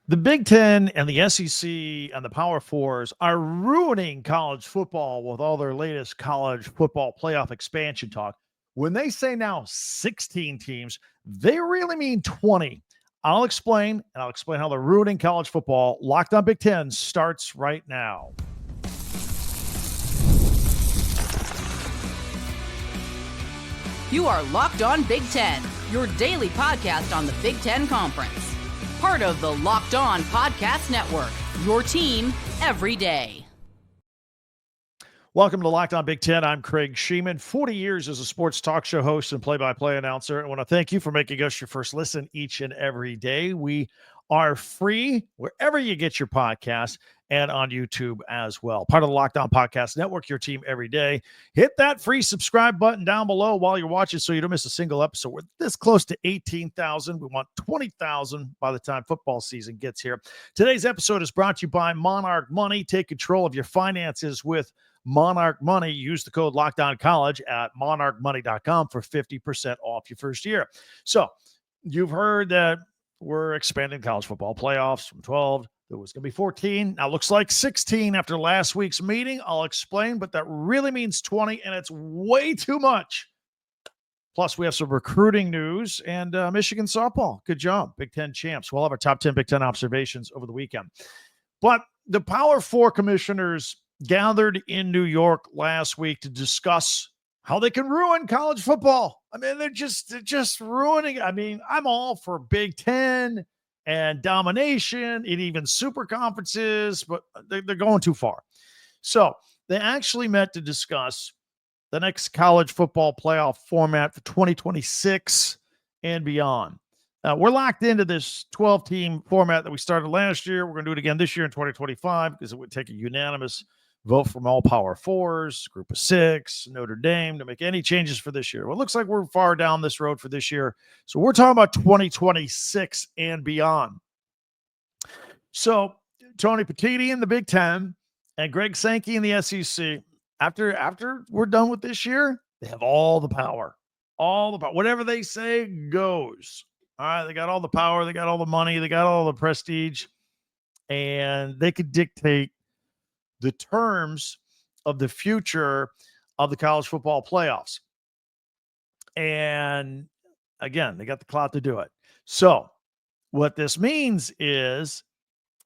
The Big Ten and the SEC and the Power Fours are ruining college football with all their latest college football playoff expansion talk. When they say now 16 teams, they really mean 20. I'll explain, and I'll explain how they're ruining college football. Locked on Big Ten starts right now. You are Locked On Big Ten, your daily podcast on the Big Ten Conference. Part of the Locked On Podcast Network, your team every day. Welcome to Locked On Big Ten. I'm Craig Sheeman, 40 years as a sports talk show host and play-by-play announcer. I want to thank you for making us your first listen each and every day. We are free wherever you get your podcasts and on YouTube as well. Part of the Locked On Podcast Network, your team every day. Hit that free subscribe button down below while you're watching so you don't miss a single episode. We're this close to 18,000. We want 20,000 by the time football season gets here. Today's episode is brought to you by Monarch Money. Take control of your finances with Monarch Money. Use the code LOCKEDONCollege at monarchmoney.com for 50% off your first year. So you've heard that we're expanding college football playoffs from 12. There was going to be 14. Now looks like 16 after last week's meeting. I'll explain, but that really means 20, and it's way too much. Plus, we have some recruiting news and Michigan softball. Good job, Big Ten champs. We'll have our top 10 Big Ten observations over the weekend. But the Power Four commissioners gathered in New York last week to discuss how they can ruin college football. I mean, they're just ruining it. I mean, I'm all for Big Ten and domination and even super conferences, but they're going too far. So they actually met to discuss the next college football playoff format for 2026 and beyond. We're locked into this 12-team format that we started last year. We're going to do it again this year in 2025 because it would take a unanimous vote from all Power Fours, Group of Six, Notre Dame to make any changes for this year. Well, it looks like we're far down this road for this year. So we're talking about 2026 and beyond. So Tony Petitti in the Big Ten and Greg Sankey in the SEC, after we're done with this year, they have all the power. All the power. Whatever they say goes. All right, they got all the power, they got all the money, they got all the prestige, and they could dictate the terms of the future of the college football playoffs. And again, they got the clout to do it. So what this means is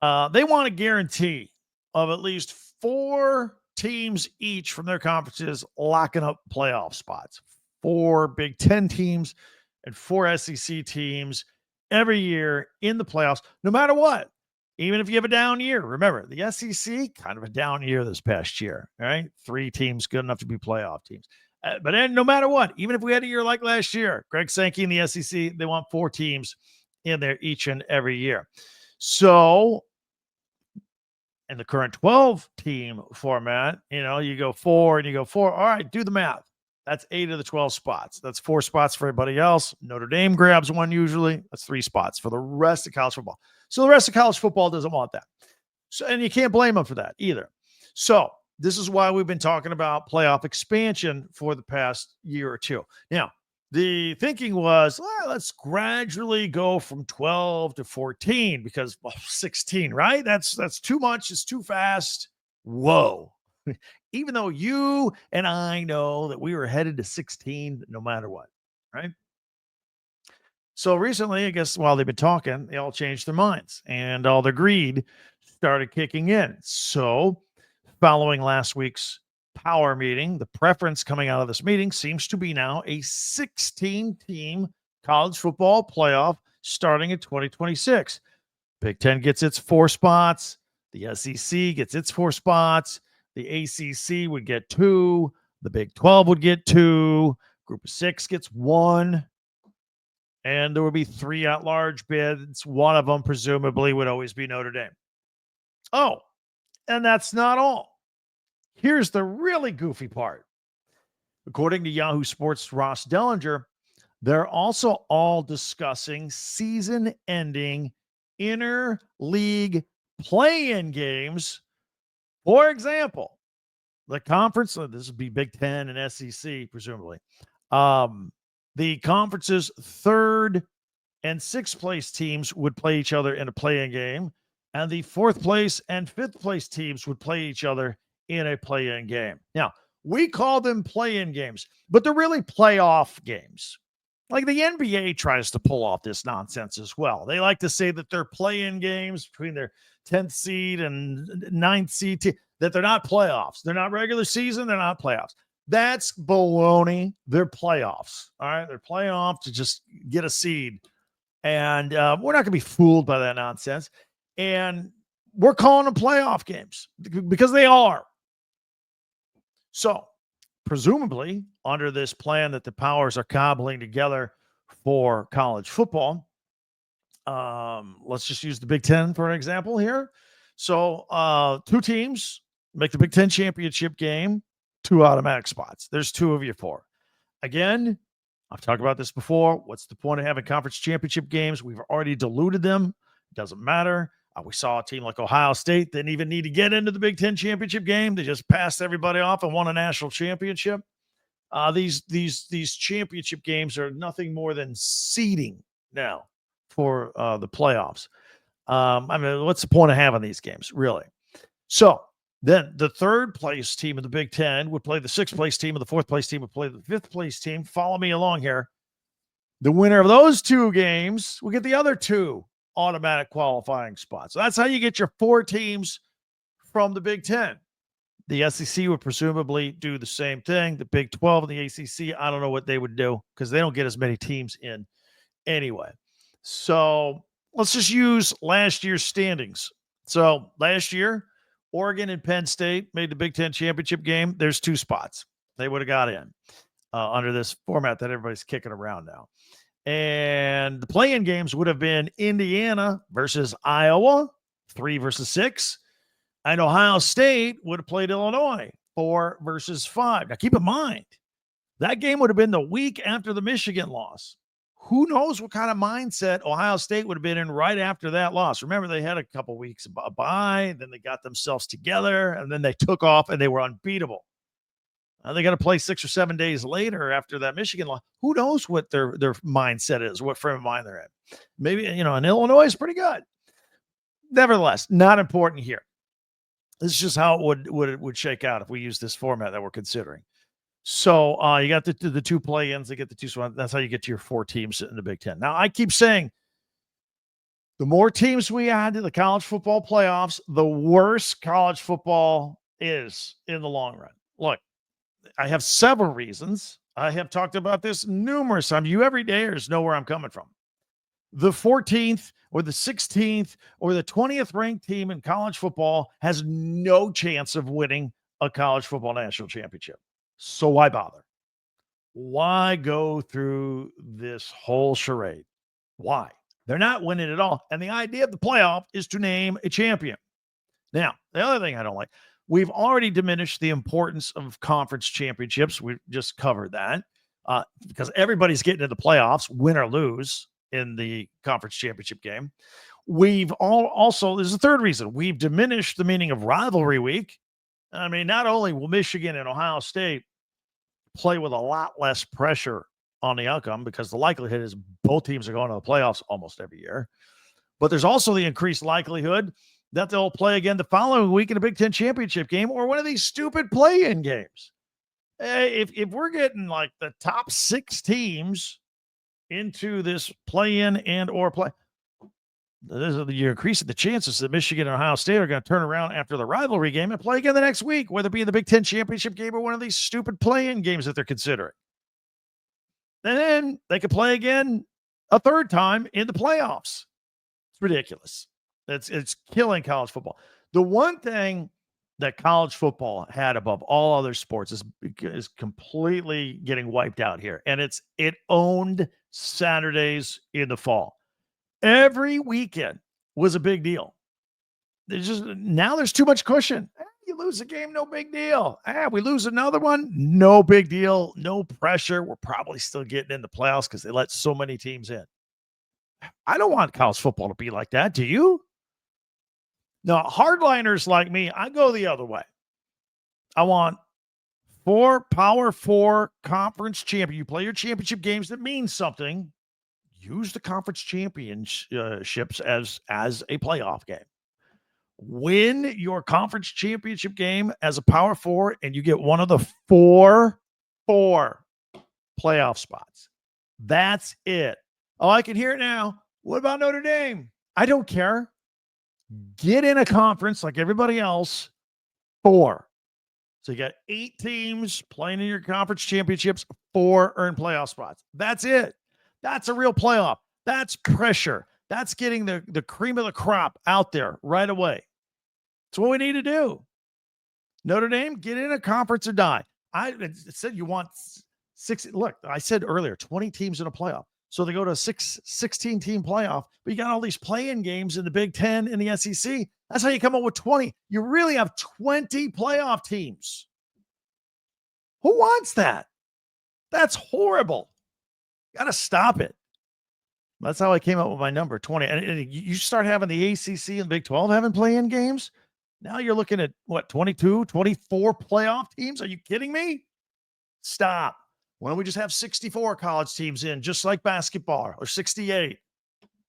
they want a guarantee of at least 4 teams each from their conferences locking up playoff spots. 4 Big Ten teams and 4 SEC teams every year in the playoffs, no matter what. Even if you have a down year, remember the SEC, kind of a down year this past year, right? 3 teams good enough to be playoff teams. But then no matter what, even if we had a year like last year, Greg Sankey in the SEC, they want 4 teams in there each and every year. So in the current 12-team format, you go 4 and you go 4. All right, do the math. That's 8 of the 12 spots. That's 4 spots for everybody else. Notre Dame grabs 1 usually. That's 3 spots for the rest of college football. So the rest of college football doesn't want that. So, and you can't blame them for that either. So this is why we've been talking about playoff expansion for the past year or two. Now, the thinking was, let's gradually go from 12 to 14 because 16, right? That's too much. It's too fast. Whoa. Even though you and I know that we were headed to 16 no matter what, right? So recently, I guess while they've been talking, they all changed their minds and all their greed started kicking in. So following last week's power meeting, the preference coming out of this meeting seems to be now a 16-team college football playoff starting in 2026. Big Ten gets its 4 spots. The SEC gets its 4 spots. The ACC would get 2. The Big 12 would get 2. Group of 6 gets 1. And there would be 3 at-large bids. One of them presumably would always be Notre Dame. Oh, and that's not all. Here's the really goofy part. According to Yahoo Sports' Ross Dellinger, they're also all discussing season-ending inter-league play-in games. For example, the conference, this would be Big Ten and SEC, presumably. The conference's third and sixth place teams would play each other in a play-in game, and the fourth place and fifth place teams would play each other in a play-in game. Now, we call them play-in games, but they're really playoff games. Like the NBA tries to pull off this nonsense as well. They like to say that they're play-in games between their 10th seed and 9th seed, that they're not playoffs. They're not regular season. They're not playoffs. That's baloney. They're playoffs. All right. They're playing off to just get a seed. And we're not going to be fooled by that nonsense. And we're calling them playoff games because they are. So, presumably, under this plan that the powers are cobbling together for college football, let's just use the Big Ten for an example here. So, two teams make the Big Ten championship game, 2 automatic spots. There's 2 of you for. Again, I've talked about this before. What's the point of having conference championship games? We've already diluted them. It doesn't matter. We saw a team like Ohio State didn't even need to get into the Big Ten championship game. They just passed everybody off and won a national championship. These championship games are nothing more than seeding now for the playoffs. I mean, what's the point of having these games, really? So then the third place team of the Big Ten would play the sixth place team, and the fourth place team would play the fifth place team. Follow me along here. The winner of those 2 games will get the other 2 automatic qualifying spots. So that's how you get your 4 teams from the Big Ten. The SEC would presumably do the same thing. The Big 12 and the ACC, I don't know what they would do because they don't get as many teams in anyway. So let's just use last year's standings. So last year, Oregon and Penn State made the Big Ten championship game. There's 2 spots. They would have got in under this format that everybody's kicking around now. And the play-in games would have been Indiana versus Iowa, 3 versus 6. And Ohio State would have played Illinois, 4 versus 5. Now, keep in mind, that game would have been the week after the Michigan loss. Who knows what kind of mindset Ohio State would have been in right after that loss. Remember, they had a couple weeks of bye, then they got themselves together, and then they took off, and they were unbeatable. They got to play 6 or 7 days later after that Michigan loss. Who knows what their mindset is, what frame of mind they're in. Maybe, and Illinois is pretty good. Nevertheless, not important here. This is just how it would shake out if we use this format that we're considering. So you got the 2 play-ins. They get the 2. So that's how you get to your 4 teams in the Big Ten. Now, I keep saying the more teams we add to the college football playoffs, the worse college football is in the long run. Look, I have several reasons. I have talked about this numerous times. You everydayers know where I'm coming from. The 14th or the 16th or the 20th ranked team in college football has no chance of winning a college football national championship. So why bother? Why go through this whole charade? Why? They're not winning at all. And the idea of the playoff is to name a champion. Now, the other thing I don't like, we've already diminished the importance of conference championships. We've just covered that because everybody's getting into the playoffs, win or lose in the conference championship game. We've also, there's a third reason. We've diminished the meaning of rivalry week. I mean, not only will Michigan and Ohio State play with a lot less pressure on the outcome because the likelihood is both teams are going to the playoffs almost every year, but there's also the increased likelihood that they'll play again the following week in a Big Ten championship game or one of these stupid play-in games. If we're getting like the top 6 teams into this play-in and or play, you're increasing the chances that Michigan and Ohio State are going to turn around after the rivalry game and play again the next week, whether it be in the Big Ten championship game or one of these stupid play-in games that they're considering. And then they could play again a third time in the playoffs. It's ridiculous. It's killing college football. The one thing that college football had above all other sports is completely getting wiped out here. And it owned Saturdays in the fall. Every weekend was a big deal. Now there's too much cushion. You lose a game, no big deal. We lose another one, no big deal. No pressure. We're probably still getting in the playoffs because they let so many teams in. I don't want college football to be like that. Do you? No, hardliners like me, I go the other way. I want 4 Power 4 conference champions. You play your championship games that mean something. use the conference championships as a playoff game. Win your conference championship game as a Power Four, and you get one of the four playoff spots. That's it. Oh, I can hear it now. What about Notre Dame? I don't care. Get in a conference like everybody else. 4. So you got 8 teams playing in your conference championships, 4 earn playoff spots. That's it. That's a real playoff. That's pressure. That's getting the cream of the crop out there right away. That's what we need to do. Notre Dame, get in a conference or die. I said you want 6. Look, I said earlier, 20 teams in a playoff. So they go to a 16-team playoff, but you got all these play-in games in the Big Ten and the SEC. That's how you come up with 20. You really have 20 playoff teams. Who wants that? That's horrible. Got to stop it. That's how I came up with my number, 20. And you start having the ACC and Big 12 having play-in games. Now you're looking at, 22, 24 playoff teams? Are you kidding me? Stop. Why don't we just have 64 college teams in, just like basketball, or 68?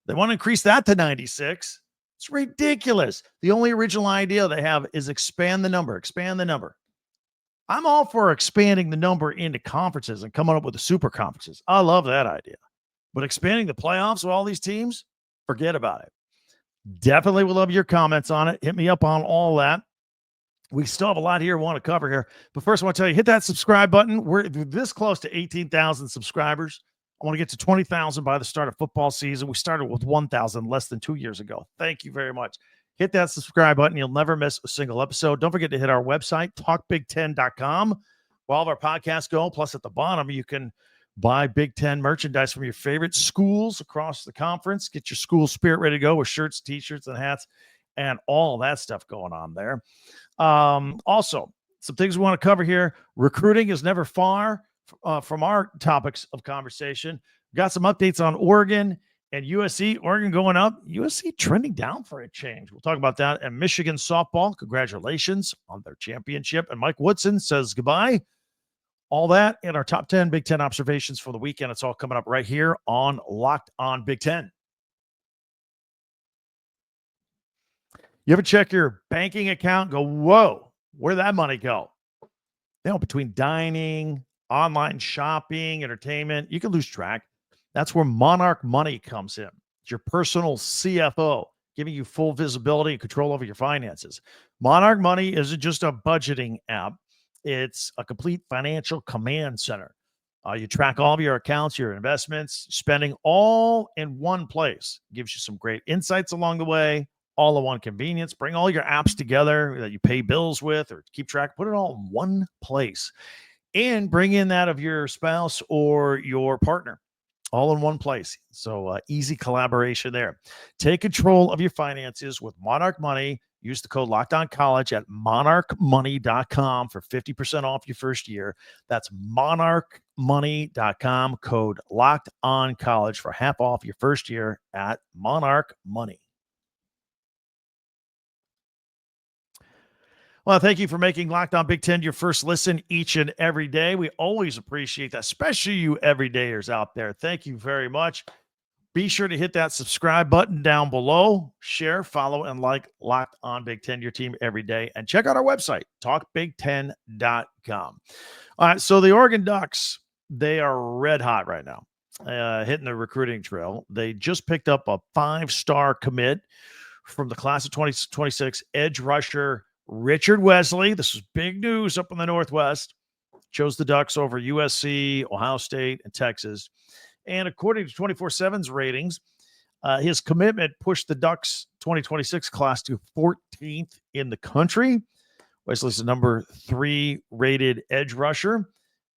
They want to increase that to 96. It's ridiculous. The only original idea they have is expand the number. I'm all for expanding the number into conferences and coming up with the super conferences. I love that idea. But expanding the playoffs with all these teams, forget about it. Definitely would love your comments on it. Hit me up on all that. We still have a lot here we want to cover here. But first, I want to tell you, hit that subscribe button. We're this close to 18,000 subscribers. I want to get to 20,000 by the start of football season. We started with 1,000 less than 2 years ago. Thank you very much. Hit that subscribe button. You'll never miss a single episode. Don't forget to hit our website, talkbig10.com, where all of our podcasts go. Plus, at the bottom, you can buy Big Ten merchandise from your favorite schools across the conference. Get your school spirit ready to go with shirts, T-shirts, and hats, and all that stuff going on there. Also, some things we want to cover here. Recruiting is never far from our topics of conversation. We've got some updates on Oregon and USC. Oregon going up, USC trending down for a change. We'll talk about that. And Michigan softball, congratulations on their championship. And Mike Woodson says goodbye. All that in our top 10 Big Ten observations for the weekend. It's all coming up right here on Locked On Big Ten. You ever check your banking account and go, whoa, where'd that money go? Between dining, online shopping, entertainment, you can lose track. That's where Monarch Money comes in. It's your personal CFO, giving you full visibility and control over your finances. Monarch Money isn't just a budgeting app. It's a complete financial command center. You track all of your accounts, your investments, spending all in one place. Gives you some great insights along the way. All in one convenience. Bring all your apps together that you pay bills with or keep track. Put it all in one place. And bring in that of your spouse or your partner. All in one place. So easy collaboration there. Take control of your finances with Monarch Money. Use the code LOCKEDONCollege at monarchmoney.com for 50% off your first year. That's monarchmoney.com. Code LOCKEDONCollege for half off your first year at Monarch Money. Well, thank you for making Locked On Big Ten your first listen each and every day. We always appreciate that, especially you everydayers out there. Thank you very much. Be sure to hit that subscribe button down below. Share, follow, and like Locked On Big Ten, your team every day. And check out our website, talkbig10.com. All right, so the Oregon Ducks, they are red hot right now, hitting the recruiting trail. They just picked up a 5-star commit from the class of 2026, edge rusher Richard Wesley. This is big news up in the Northwest. Chose the Ducks over USC, Ohio State, and Texas. And according to 24/7's ratings, his commitment pushed the Ducks 2026 class to 14th in the country. Wesley's the number 3 rated edge rusher.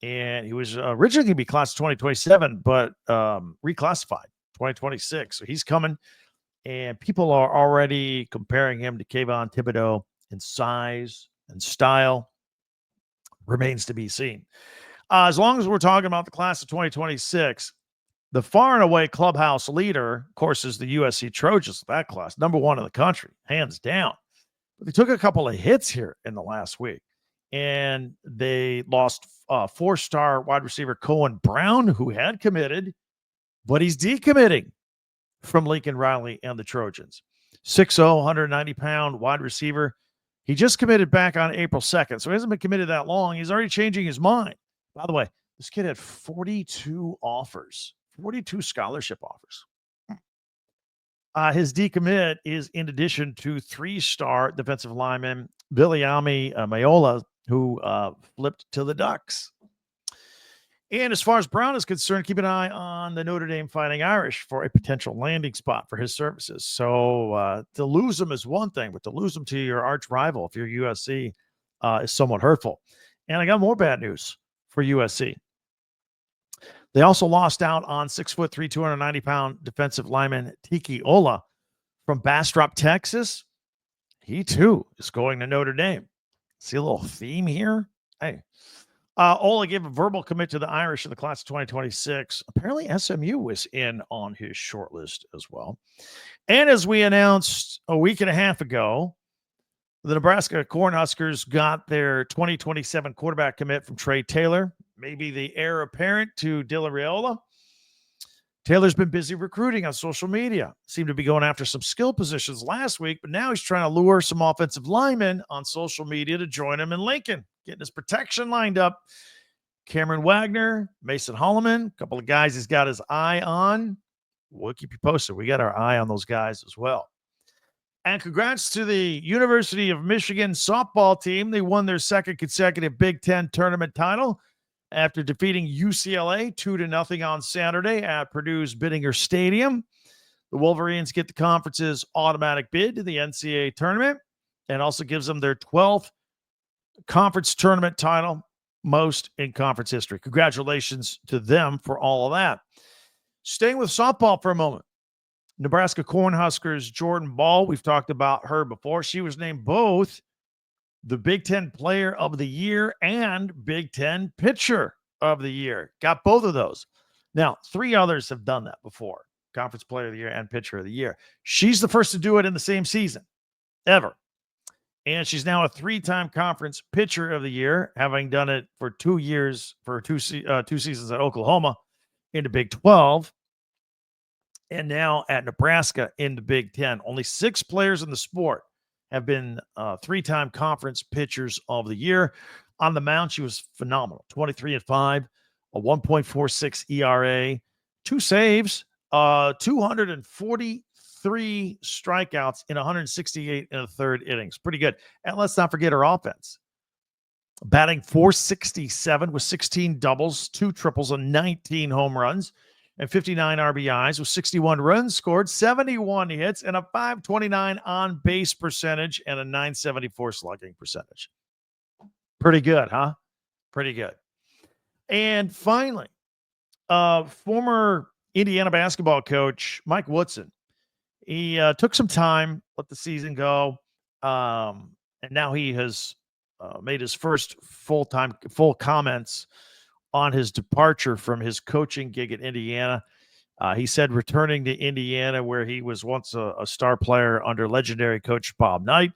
And he was originally going to be class of 2027, but reclassified 2026. So he's coming. And people are already comparing him to Kayvon Thibodeau in size and style. Remains to be seen. As long as we're talking about the class of 2026, the far and away clubhouse leader, of course, is the USC Trojans, that class, number 1 in the country, hands down. But they took a couple of hits here in the last week, and they lost 4-star wide receiver Cohen Brown, who had committed, but he's decommitting from Lincoln Riley and the Trojans. 6'0", 190-pound wide receiver. He just committed back on April 2nd, so he hasn't been committed that long. He's already changing his mind. By the way, this kid had 42 offers, 42 scholarship offers. His decommit is in addition to three-star defensive lineman Viliami Mayola, who flipped to the Ducks. And as far as Brown is concerned, keep an eye on the Notre Dame Fighting Irish for a potential landing spot for his services. So to lose him is one thing, but to lose him to your arch rival, if you're USC, is somewhat hurtful. And I got more bad news for USC. They also lost out on 6'3", 290-pound defensive lineman Tiki Ola from Bastrop, Texas. He, too, is going to Notre Dame. See a little theme here? Hey. Ola gave a verbal commit to the Irish in the class of 2026. Apparently, SMU was in on his short list as well. And as we announced a week and a half ago, the Nebraska Cornhuskers got their 2027 quarterback commit from Trey Taylor, maybe the heir apparent to Dylan Raiola. Taylor's been busy recruiting on social media. Seemed to be going after some skill positions last week, but now he's trying to lure some offensive linemen on social media to join him in Lincoln, getting his protection lined up. Cameron Wagner, Mason Holloman, a couple of guys he's got his eye on. We'll keep you posted. We got our eye on those guys as well. And congrats to the University of Michigan softball team. They won their second consecutive Big Ten tournament title after defeating UCLA 2-0 on Saturday at Purdue's Bittinger Stadium. The Wolverines get the conference's automatic bid to the NCAA tournament and also gives them their 12th conference tournament title, most in conference history. Congratulations to them for all of that. Staying with softball for a moment. Nebraska Cornhuskers Jordan Ball, we've talked about her before. She was named both the Big Ten Player of the Year and Big Ten Pitcher of the Year. Got both of those. Now, 3 others have done that before. Conference Player of the Year and Pitcher of the Year. She's the first to do it in the same season, ever. And she's now a 3-time Conference Pitcher of the Year, having done it for 2 years, for two seasons at Oklahoma in the Big 12, and now at Nebraska in the Big 10. Only 6 players in the sport have been 3-time Conference Pitchers of the Year. On the mound, she was phenomenal. 23-5, a 1.46 ERA, 2 saves, 243 strikeouts in 168 in the third innings. Pretty good. And let's not forget her offense. Batting .467 with 16 doubles, 2 triples, and 19 home runs, and 59 RBIs with 61 runs scored, 71 hits, and a .529 on-base percentage and a .974 slugging percentage. Pretty good, huh? Pretty good. And finally, former Indiana basketball coach Mike Woodson. He took some time, let the season go, and now he has made his first full comments on his departure from his coaching gig at Indiana. He said returning to Indiana, where he was once a star player under legendary coach Bob Knight,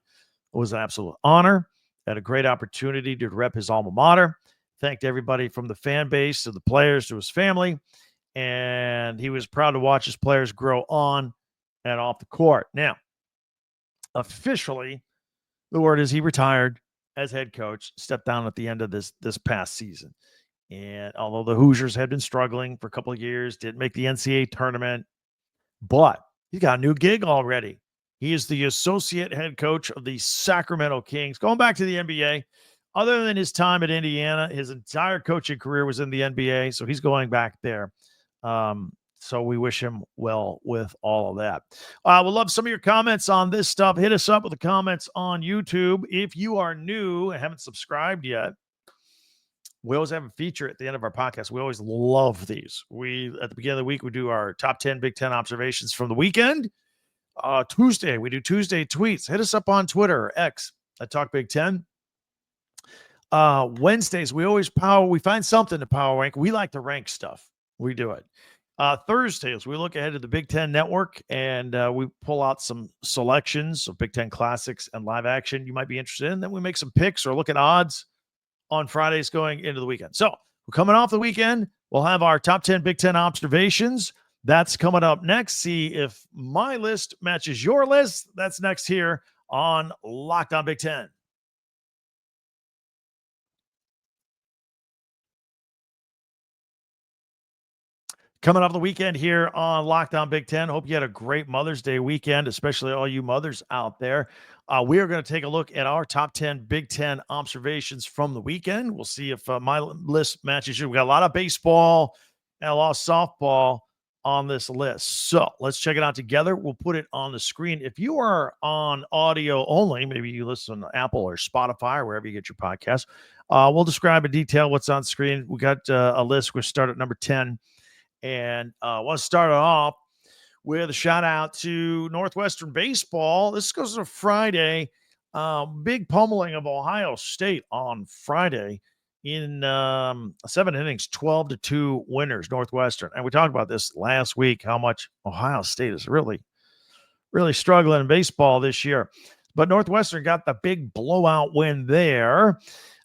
was an absolute honor. Had a great opportunity to rep his alma mater. Thanked everybody from the fan base to the players to his family. And he was proud to watch his players grow on and off the court. Now, officially, the word is he retired as head coach, stepped down at the end of this past season. And although the Hoosiers had been struggling for a couple of years, didn't make the NCAA tournament, but he's got a new gig already. He is the associate head coach of the Sacramento Kings, going back to the NBA. Other than his time at Indiana, his entire coaching career was in the NBA, so he's going back there. So we wish him well with all of that. We'll love some of your comments on this stuff. Hit us up with the comments on YouTube. If you are new and haven't subscribed yet, we always have a feature at the end of our podcast. We always love these. At the beginning of the week, we do our top 10 Big Ten observations from the weekend. Tuesday, we do Tuesday tweets. Hit us up on Twitter or X at Talk Big Ten. Wednesdays, we find something to power rank. We like to rank stuff. We do it. Thursdays, we look ahead to the Big Ten Network and we pull out some selections of Big Ten classics and live action you might be interested in. Then we make some picks or look at odds on Fridays going into the weekend. So we're coming off the weekend. We'll have our top 10 Big Ten observations. That's coming up next. See if my list matches your list. That's next here on Locked On Big Ten. Coming off the weekend here on Locked On Big Ten. Hope you had a great Mother's Day weekend, especially all you mothers out there. We are going to take a look at our top 10 Big Ten observations from the weekend. We'll see if my list matches you. We got a lot of baseball and a lot of softball on this list. So let's check it out together. We'll put it on the screen. If you are on audio only, maybe you listen to Apple or Spotify or wherever you get your podcast, we'll describe in detail what's on screen. We got a list. We'll start at number 10. And I want to start off with a shout out to Northwestern baseball. This goes to Friday. Big pummeling of Ohio State on Friday in 7 innings, 12-2 winners, Northwestern. And we talked about this last week, how much Ohio State is really, really struggling in baseball this year. But Northwestern got the big blowout win there.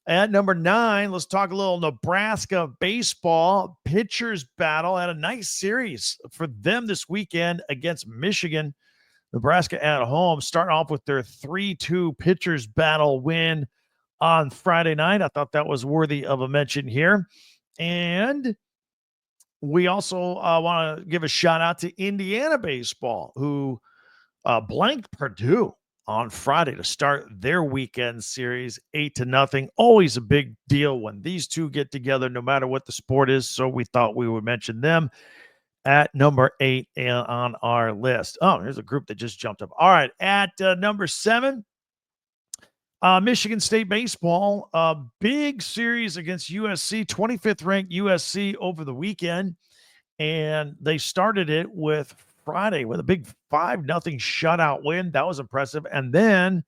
At number 9, let's talk a little Nebraska baseball. Pitchers battle. Had a nice series for them this weekend against Michigan. Nebraska at home, starting off with their 3-2 pitchers battle win on Friday night. I thought that was worthy of a mention here. And we also want to give a shout out to Indiana baseball, who blanked Purdue on Friday to start their weekend series 8-0. Always a big deal when these two get together, no matter what the sport is. So we thought we would mention them at number 8 on our list. Oh, here's a group that just jumped up. All right. At number 7, Michigan State baseball, a big series against USC, 25th ranked USC over the weekend. And they started it with Friday with a big 5-0 shutout win. That was impressive. And then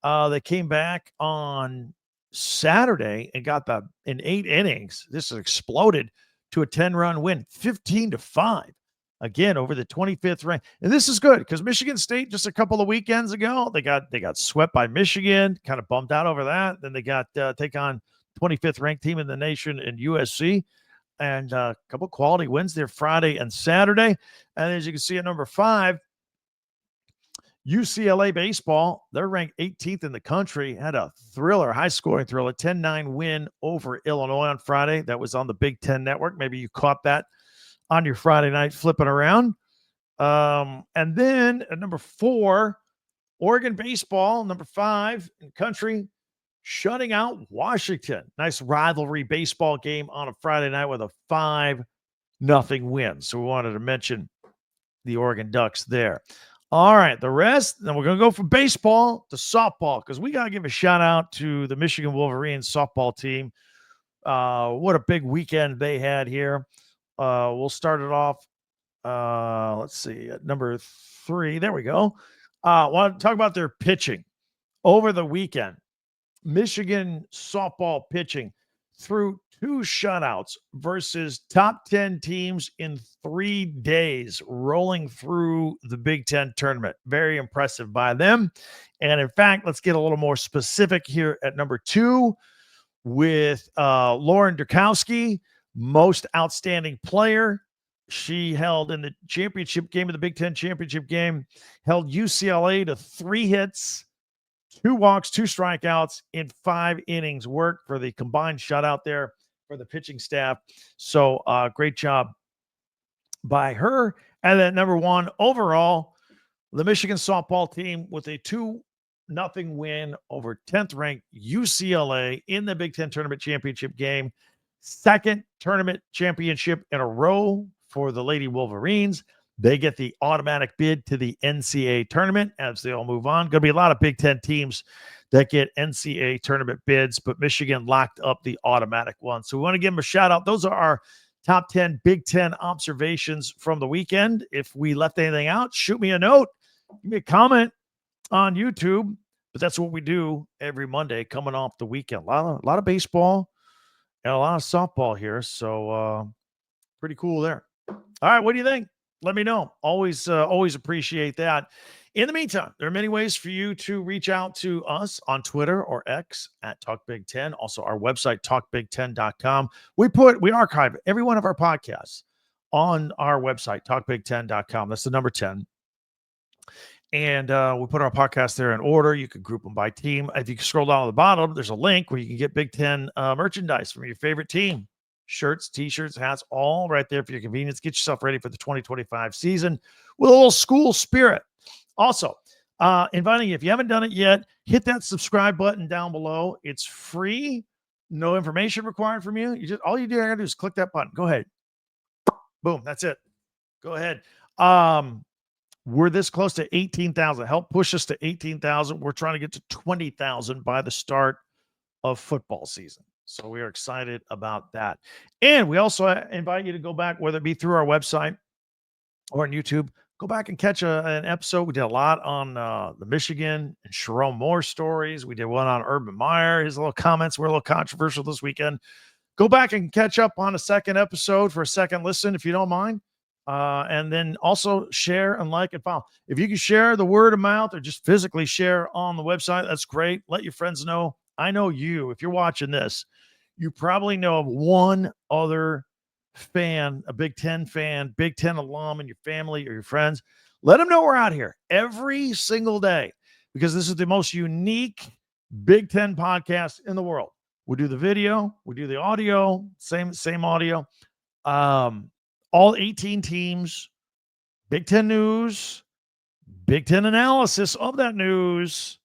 they came back on Saturday and got in 8 innings. This exploded to a 10-run win, 15-5. Again, over the 25th rank. And this is good because Michigan State just a couple of weekends ago, they got swept by Michigan, kind of bummed out over that. Then they got take on 25th ranked team in the nation in USC. And a couple quality wins there Friday and Saturday. And as you can see at number 5, UCLA baseball, they're ranked 18th in the country, had a high-scoring thriller, 10-9 win over Illinois on Friday. That was on the Big Ten Network. Maybe you caught that on your Friday night flipping around. And then at number 4, Oregon baseball, number 5 in the country, shutting out Washington. Nice rivalry baseball game on a Friday night with a 5-0 win. So we wanted to mention the Oregon Ducks there. All right, the rest, then we're going to go from baseball to softball because we got to give a shout out to the Michigan Wolverines softball team. What a big weekend they had here. We'll start it off. Let's see, at number 3. There we go. Want to talk about their pitching over the weekend. Michigan softball pitching threw 2 shutouts versus top 10 teams in 3 days, rolling through the Big Ten tournament. Very impressive by them. And in fact, let's get a little more specific here at number 2 with Lauren Durkowski, most outstanding player. She held in the championship game of the Big Ten championship game, held UCLA to 3 hits, 2 walks, 2 strikeouts in 5 innings work for the combined shutout there for the pitching staff. So great job by her. And then number 1 overall, the Michigan softball team with a 2-0 win over 10th ranked UCLA in the Big Ten tournament championship game. 2nd tournament championship in a row for the Lady Wolverines. They get the automatic bid to the NCAA tournament as they all move on. Going to be a lot of Big Ten teams that get NCAA tournament bids, but Michigan locked up the automatic one. So we want to give them a shout out. Those are our top 10 Big Ten observations from the weekend. If we left anything out, shoot me a note. Give me a comment on YouTube. But that's what we do every Monday coming off the weekend. A lot of baseball and a lot of softball here. So pretty cool there. All right, what do you think? Let me know. Always appreciate that. In the meantime, there are many ways for you to reach out to us on Twitter or X at TalkBig10. Also, our website, talkbig10.com. We archive every one of our podcasts on our website, talkbig10.com. That's the number 10. And we put our podcast there in order. You can group them by team. If you scroll down to the bottom, there's a link where you can get Big Ten merchandise from your favorite team. Shirts, t-shirts, hats, all right there for your convenience. Get yourself ready for the 2025 season with a little school spirit. Also, inviting you, if you haven't done it yet, hit that subscribe button down below. It's free. No information required from you. All you gotta do is click that button. Go ahead. Boom. That's it. Go ahead. We're this close to 18,000. Help push us to 18,000. We're trying to get to 20,000 by the start of football season. So we are excited about that. And we also invite you to go back, whether it be through our website or on YouTube, go back and catch an episode. We did a lot on the Michigan and Sharon Moore stories. We did one on Urban Meyer. His little comments were a little controversial this weekend. Go back and catch up on a second episode for a second listen, if you don't mind. And then also share and like and follow. If you can share the word of mouth or just physically share on the website, that's great. Let your friends know. I know you, if you're watching this, you probably know of one other fan, a Big Ten fan, Big Ten alum in your family or your friends. Let them know we're out here every single day because this is the most unique Big Ten podcast in the world. We do the video, we do the audio, same audio. All 18 teams, Big Ten news, Big Ten analysis of that news,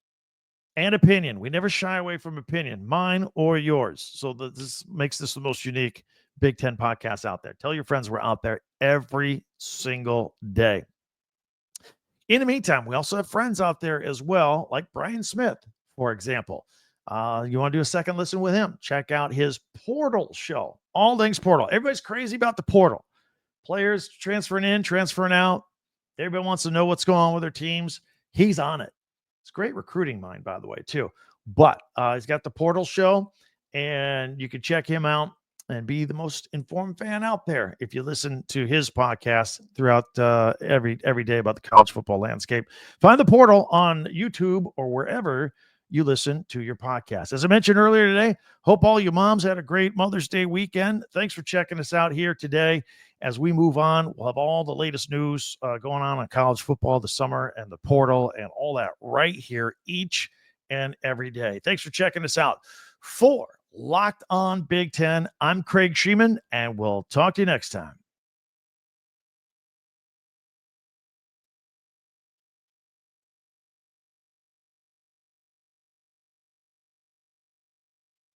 and opinion. We never shy away from opinion, mine or yours. So this makes this the most unique Big Ten podcast out there. Tell your friends we're out there every single day. In the meantime, we also have friends out there as well, like Brian Smith, for example. You want to do a second listen with him? Check out his Portal show. All things Portal. Everybody's crazy about the portal. Players transferring in, transferring out. Everybody wants to know what's going on with their teams. He's on it. It's great recruiting mind, by the way, too. But he's got the Portal show, and you can check him out and be the most informed fan out there if you listen to his podcast throughout every day about the college football landscape. Find the Portal on YouTube or wherever you listen to your podcast. As I mentioned earlier today, hope all you moms had a great Mother's Day weekend. Thanks for checking us out here today. As we move on, we'll have all the latest news going on in college football this summer and the portal and all that right here each and every day. Thanks for checking us out. For Locked On Big Ten, I'm Craig Sheeman, and we'll talk to you next time.